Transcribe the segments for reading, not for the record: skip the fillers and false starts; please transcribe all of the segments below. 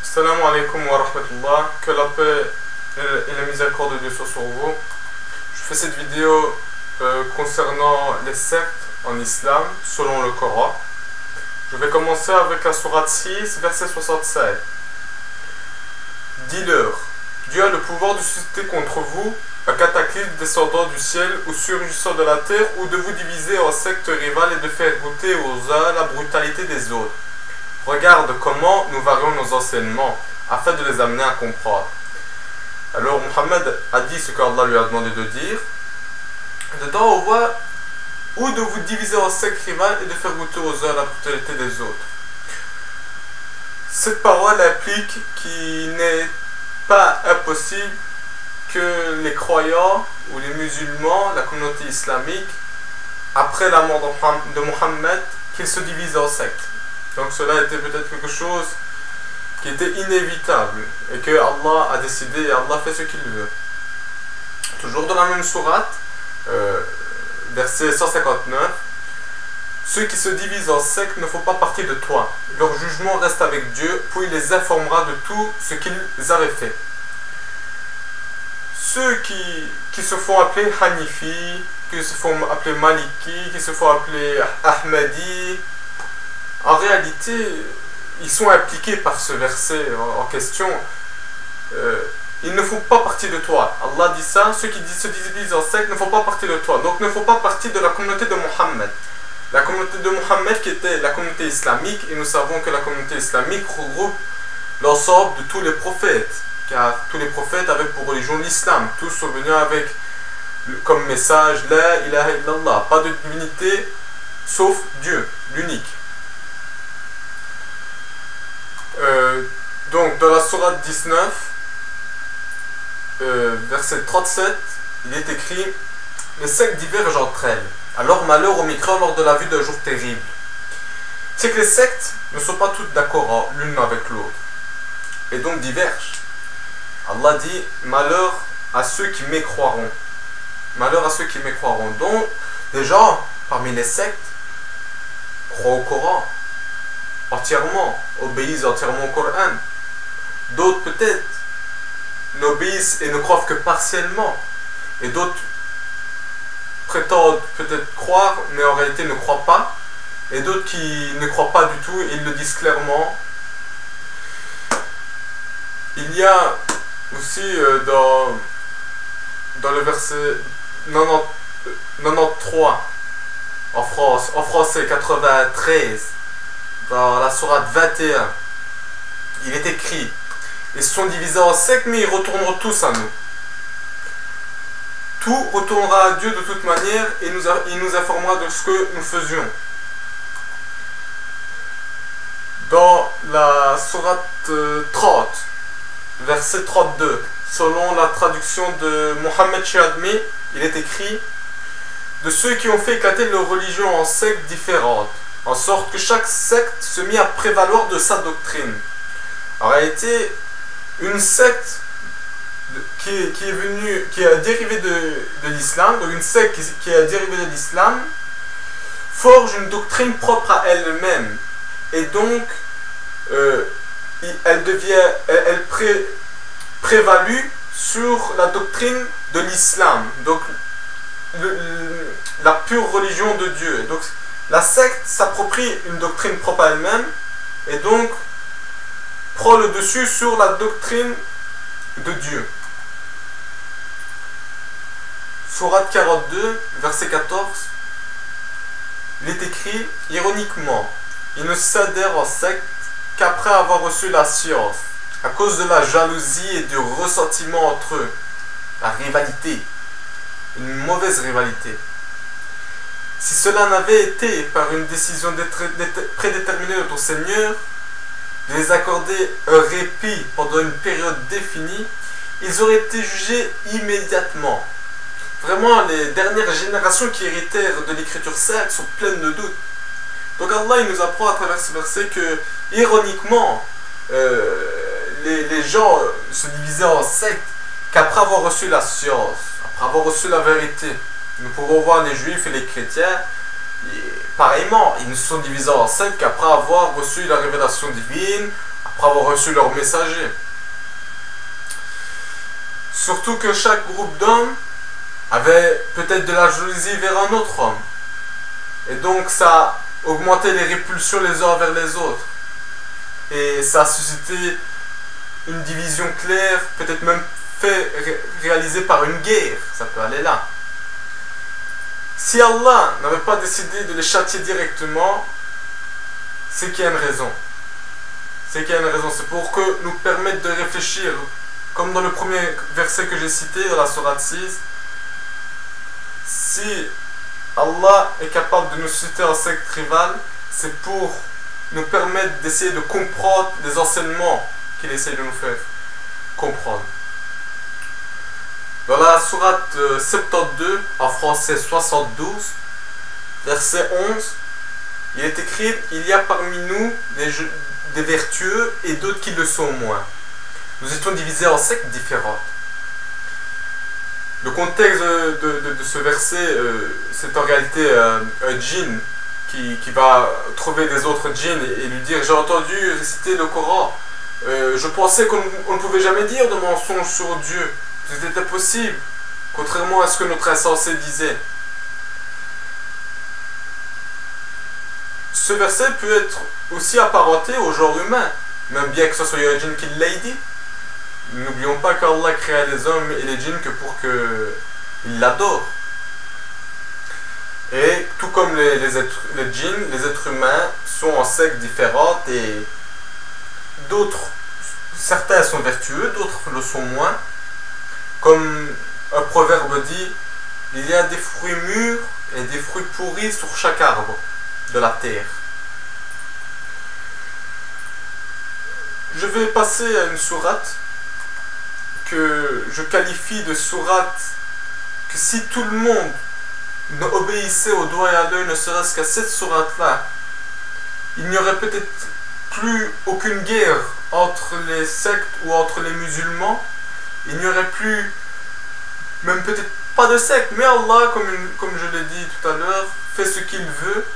Assalamu alaikum wa rahmatullah, que la paix et la miséricorde de Dieu soient sur vous. Je fais cette vidéo concernant les sectes en islam selon le Coran. Je vais commencer avec la sourate 6, verset 67. Dis-leur, Dieu a le pouvoir de susciter contre vous un cataclysme descendant du ciel ou surgissant de la terre, ou de vous diviser en sectes rivales et de faire goûter aux uns la brutalité des autres. Regarde comment nous varions nos enseignements afin de les amener à comprendre. Alors Mohammed a dit ce qu'Allah lui a demandé de dire. Dedans on voit ou de vous diviser en sectes rivales et de faire goûter aux uns la brutalité des autres. Cette parole implique qu'il n'est pas impossible que les croyants ou les musulmans, la communauté islamique, après la mort de Mohammed, qu'ils se divisent en sectes. Donc cela était peut-être quelque chose qui était inévitable et que Allah a décidé et Allah fait ce qu'il veut. Toujours dans la même sourate, verset 159, ceux qui se divisent en sectes ne font pas partie de toi. Leur jugement reste avec Dieu, puis il les informera de tout ce qu'ils avaient fait. Ceux qui se font appeler Hanifi, qui se font appeler Maliki, qui se font appeler Ahmadi, en réalité, ils sont impliqués par ce verset en question. Ils ne font pas partie de toi. Allah dit ça, ceux qui se divisent en sectes ne font pas partie de toi. Donc ne font pas partie de la communauté de Mohammed. La communauté de Mohammed qui était la communauté islamique, et nous savons que la communauté islamique regroupe l'ensemble de tous les prophètes. Car tous les prophètes avaient pour religion l'islam. Tous sont venus avec comme message La ilaha illallah. Pas de divinité sauf Dieu, l'unique. Donc dans la sourate 19, verset 37, il est écrit: les sectes divergent entre elles. Alors malheur aux mécréants lors de la vue d'un jour terrible. C'est que les sectes ne sont pas toutes d'accord l'une avec l'autre, et donc divergent. Allah dit malheur à ceux qui mécroiront. Malheur à ceux qui mécroiront. Donc des gens parmi les sectes croient au Coran entièrement, obéissent entièrement au Coran. D'autres peut-être n'obéissent et ne croient que partiellement. Et d'autres prétendent peut-être croire, mais en réalité ne croient pas. Et d'autres qui ne croient pas du tout, ils le disent clairement. Il y a aussi dans le verset 93 en français 93, dans la sourate 21, il est écrit: ils se sont divisés en sectes, mais ils retourneront tous à nous. Tout retournera à Dieu de toute manière, et il nous informera de ce que nous faisions. Dans la sourate 30, verset 32, selon la traduction de Mohammed Shihadmi, il est écrit: de ceux qui ont fait éclater leur religion en sectes différentes, en sorte que chaque secte se mit à prévaloir de sa doctrine. En réalité, une secte qui a dérivé de l'islam, donc une secte qui a dérivé de l'islam, forge une doctrine propre à elle-même. Et donc, elle prévalue sur la doctrine de l'islam, donc la pure religion de Dieu. Donc, la secte s'approprie une doctrine propre à elle-même et donc prend le dessus sur la doctrine de Dieu. Sourate 42, verset 14, il est écrit: ironiquement, ils ne s'adhèrent en secte qu'après avoir reçu la science, à cause de la jalousie et du ressentiment entre eux, la rivalité, une mauvaise rivalité. Si cela n'avait été par une décision prédéterminée de ton Seigneur, de les accorder un répit pendant une période définie, ils auraient été jugés immédiatement. Vraiment, les dernières générations qui héritèrent de l'écriture sainte sont pleines de doutes. Donc Allah il nous apprend à travers ce verset que, ironiquement, les gens se divisaient en sectes qu'après avoir reçu la science, après avoir reçu la vérité. Nous pouvons voir les juifs et les chrétiens, pareillement, ils ne se sont divisés en sectes qu'après avoir reçu la révélation divine, après avoir reçu leur messager. Surtout que chaque groupe d'hommes avait peut-être de la jalousie vers un autre homme. Et donc ça augmentait les répulsions les uns vers les autres. Et ça a suscité une division claire, peut-être même réalisée par une guerre. Ça peut aller là. Si Allah n'avait pas décidé de les châtier directement, c'est qu'il y a une raison. C'est qu'il y a une raison. C'est pour que nous permettre de réfléchir. Comme dans le premier verset que j'ai cité, dans la sourate 6, si Allah est capable de nous susciter un secte rival, c'est pour nous permettre d'essayer de comprendre les enseignements qu'il essaie de nous faire comprendre. Dans la sourate 72, en français 72, verset 11, il est écrit « Il y a parmi nous des vertueux et d'autres qui le sont moins. Nous étions divisés en sectes différentes. » Le contexte de ce verset, c'est en réalité un djinn qui va trouver des autres djinns et lui dire « J'ai entendu réciter le Coran. Je pensais qu'on ne pouvait jamais dire de mensonges sur Dieu. C'était possible, contrairement à ce que notre insensé disait. » Ce verset peut être aussi apparenté au genre humain, même bien que ce soit un djinn qui l'ait dit. N'oublions pas qu'Allah créa les hommes et les djinns que pour qu'ils l'adorent. Et tout comme les djinns, les êtres humains sont en sectes différentes et certains sont vertueux, d'autres le sont moins. Comme un proverbe dit, il y a des fruits mûrs et des fruits pourris sur chaque arbre de la terre. Je vais passer à une sourate que je qualifie de sourate que si tout le monde obéissait au doigt et à l'œil, ne serait-ce qu'à cette sourate-là, il n'y aurait peut-être plus aucune guerre entre les sectes ou entre les musulmans. Il n'y aurait plus, même peut-être pas de secte, mais Allah, comme je l'ai dit tout à l'heure, fait ce qu'il veut,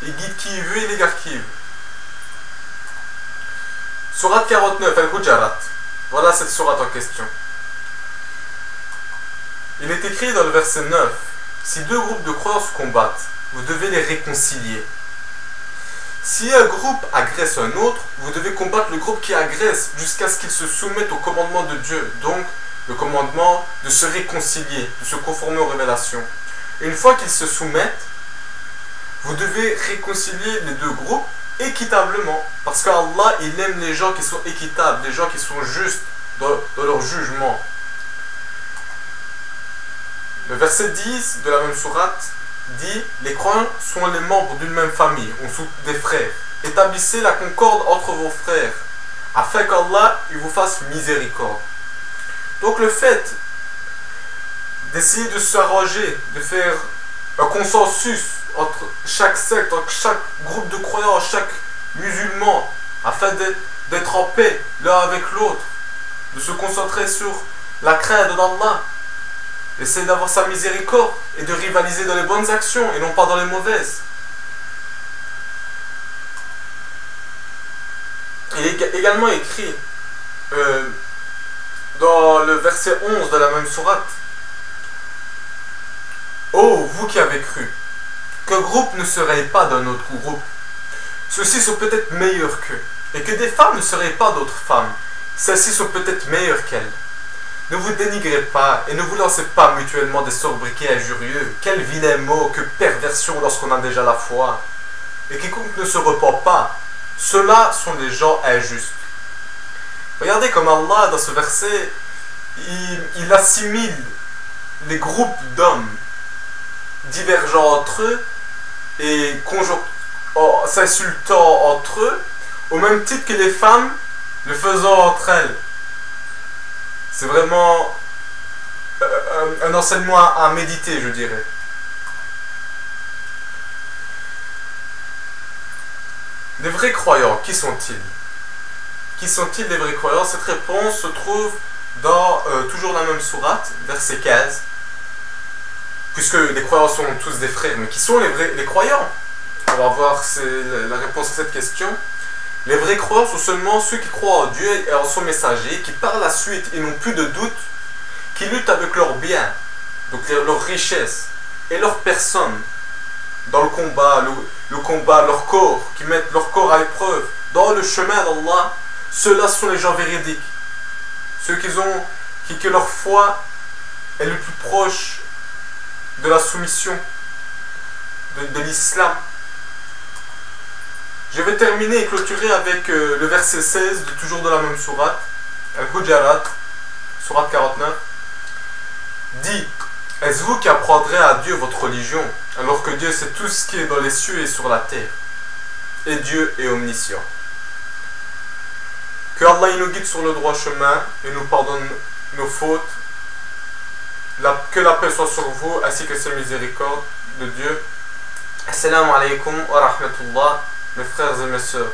il guide qui il veut, il égare qui il veut. Sourate 49, Al-Hujarat. Voilà cette sourate en question. Il est écrit dans le verset 9, « Si deux groupes de croyants se combattent, vous devez les réconcilier. Si un groupe agresse un autre, vous devez combattre le groupe qui agresse jusqu'à ce qu'il se soumette au commandement de Dieu, donc le commandement de se réconcilier, de se conformer aux révélations. Une fois qu'ils se soumettent, vous devez réconcilier les deux groupes équitablement, parce qu'Allah, il aime les gens qui sont équitables, les gens qui sont justes dans leur jugement. » Le verset 10 de la même sourate dit « Les croyants sont les membres d'une même famille, on sont des frères. Établissez la concorde entre vos frères, afin qu'Allah il vous fasse miséricorde. » Donc le fait d'essayer de s'arranger, de faire un consensus entre chaque secte, entre chaque groupe de croyants, chaque musulman, afin d'être en paix l'un avec l'autre, de se concentrer sur la crainte d'Allah, essayer d'avoir sa miséricorde et de rivaliser dans les bonnes actions et non pas dans les mauvaises. Il est également écrit dans le verset 11 de la même sourate, « Ô vous qui avez cru, qu'un groupe ne serait pas d'un autre groupe, ceux-ci sont peut-être meilleurs qu'eux, et que des femmes ne seraient pas d'autres femmes, celles-ci sont peut-être meilleures qu'elles. Ne vous dénigrez pas et ne vous lancez pas mutuellement des sobriquets injurieux. Quel vilain mot, que perversion lorsqu'on a déjà la foi. Et quiconque ne se repent pas, ceux-là sont des gens injustes. » Regardez comme Allah, dans ce verset, il assimile les groupes d'hommes divergeant entre eux et s'insultant entre eux, au même titre que les femmes le faisant entre elles. C'est vraiment un enseignement à méditer, je dirais. Les vrais croyants, qui sont-ils? Qui sont-ils les vrais croyants? Cette réponse se trouve dans toujours la même sourate, verset 15. Puisque les croyants sont tous des frères, mais qui sont les croyants? On va voir la réponse à cette question. Les vrais croyants sont seulement ceux qui croient en Dieu et en son messager, qui par la suite, ils n'ont plus de doute, qui luttent avec leurs biens, donc leurs richesses et leur personne dans le combat, leur corps, qui mettent leur corps à l'épreuve dans le chemin d'Allah. Ceux-là sont les gens véridiques, ceux que leur foi est le plus proche de la soumission de l'islam. Je vais terminer et clôturer avec le verset 16 de toujours de la même sourate, Al-Hujarat, sourate 49. Dit: est-ce vous qui apprendrez à Dieu votre religion, alors que Dieu sait tout ce qui est dans les cieux et sur la terre, et Dieu est omniscient. Que Allah nous guide sur le droit chemin et nous pardonne nos fautes. Que la paix soit sur vous, ainsi que sa miséricorde de Dieu. Assalamu alaikum wa rahmatullah, mes frères et mes sœurs.